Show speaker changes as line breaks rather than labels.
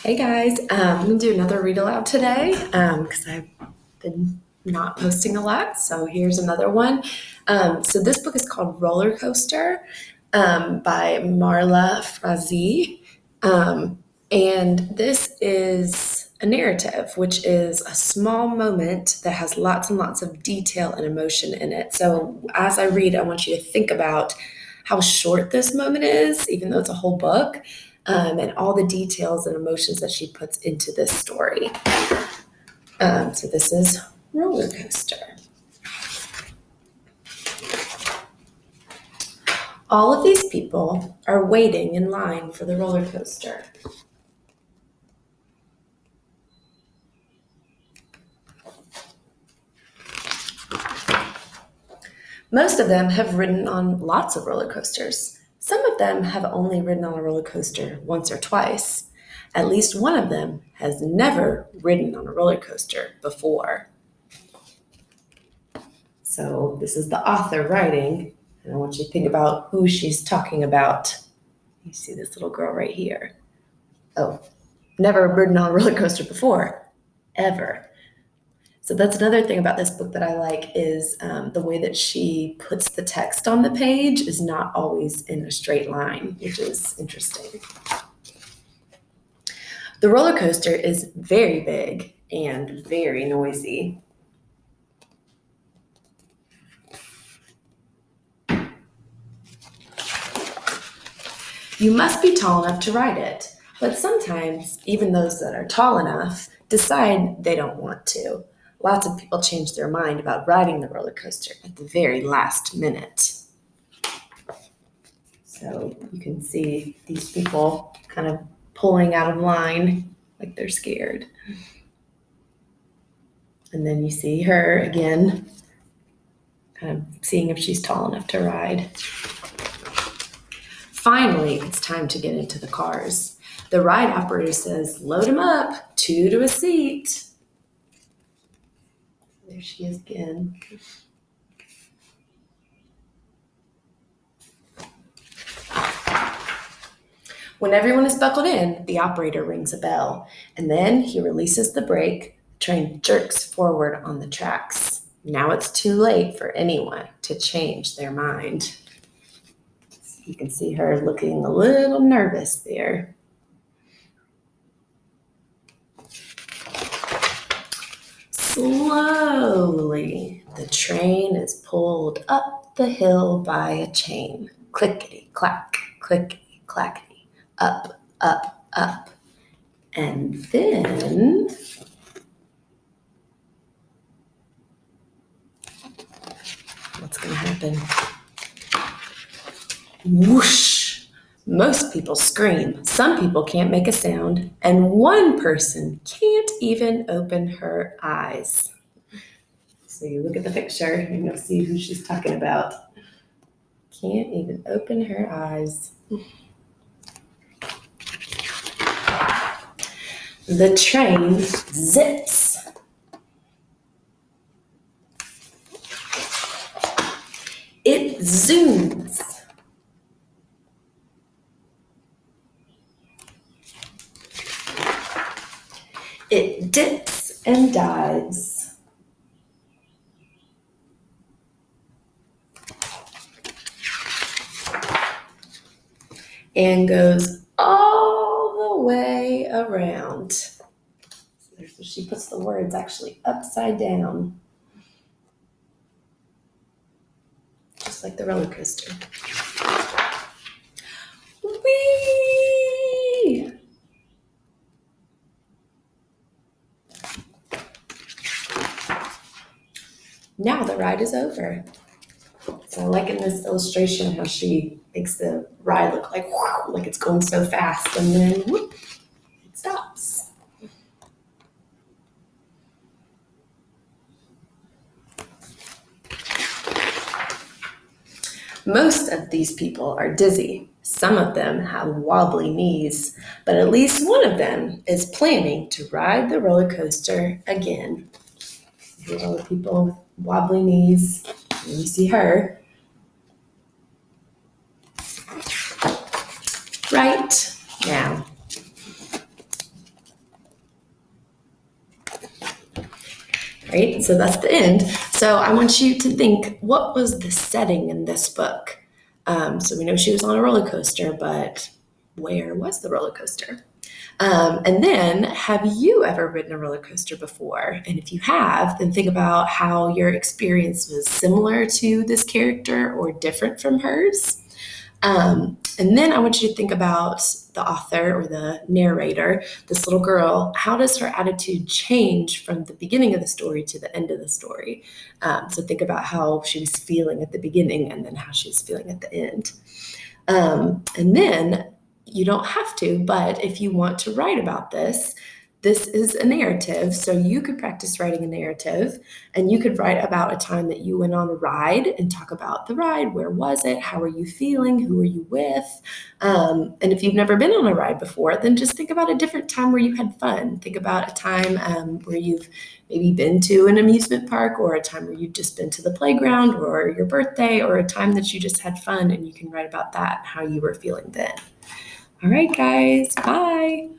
Hey guys, I'm gonna do another read aloud today because I've been not posting a lot. So here's another one. So this book is called Roller Coaster by Marla Frazee. Um, and this is a narrative, which is a small moment that has lots and lots of detail and emotion in it. So as I read, I want you to think about how short this moment is, even though it's a whole book, and all the details and emotions that she puts into this story. So this is Roller Coaster. All of these people are waiting in line for the roller coaster. Most of them have ridden on lots of roller coasters. Some of them have only ridden on a roller coaster once or twice. At least one of them has never ridden on a roller coaster before. So this is the author writing, and I want you to think about who she's talking about. You see this little girl right here. Oh, never ridden on a roller coaster before, ever. So that's another thing about this book that I like is the way that she puts the text on the page is not always in a straight line, which is interesting. The roller coaster is very big and very noisy. You must be tall enough to ride it, but sometimes even those that are tall enough decide they don't want to. Lots of people change their mind about riding the roller coaster at the very last minute. So you can see these people kind of pulling out of line like they're scared. And then you see her again, kind of seeing if she's tall enough to ride. Finally, it's time to get into the cars. The ride operator says, "Load them up, 2 to a seat." There she is again. When everyone is buckled in, the operator rings a bell, and then he releases the brake. The train jerks forward on the tracks. Now it's too late for anyone to change their mind. You can see her looking a little nervous there. Slowly, the train is pulled up the hill by a chain. Clickety clack, clickety clackety, up, up, up. And then what's going to happen? Whoosh! Most people scream. Some people can't make a sound. And one person can't even open her eyes. So you look at the picture and you'll see who she's talking about. Can't even open her eyes. The train zips. It zooms. It dips and dives. And goes all the way around. So she puts the words actually upside down, just like the roller coaster. Whee! Now the ride is over. So I like in this illustration how she makes the ride look like it's going so fast, and then whoop, it stops. Most of these people are dizzy. Some of them have wobbly knees, but at least one of them is planning to ride the roller coaster again. Here's all the people with wobbly knees. And you see her. Right now. right? So that's the end. So I want you to think, what was the setting in this book? So we know she was on a roller coaster, but where was the roller coaster? And then, have you ever ridden a roller coaster before? And if you have, then think about how your experience was similar to this character or different from hers. And then I want you to think about the author or the narrator, this little girl. How does her attitude change from the beginning of the story to the end of the story? So think about how she was feeling at the beginning and then how she was feeling at the end. And then you don't have to, but if you want to write about this, this is a narrative. So you could practice writing a narrative and you could write about a time that you went on a ride and talk about the ride. Where was it? How are you feeling? Who are you with? And if you've never been on a ride before, then just think about a different time where you had fun. Think about a time where you've maybe been to an amusement park, or a time where you've just been to the playground, or your birthday, or a time that you just had fun, and you can write about that, how you were feeling then. All right, guys, bye.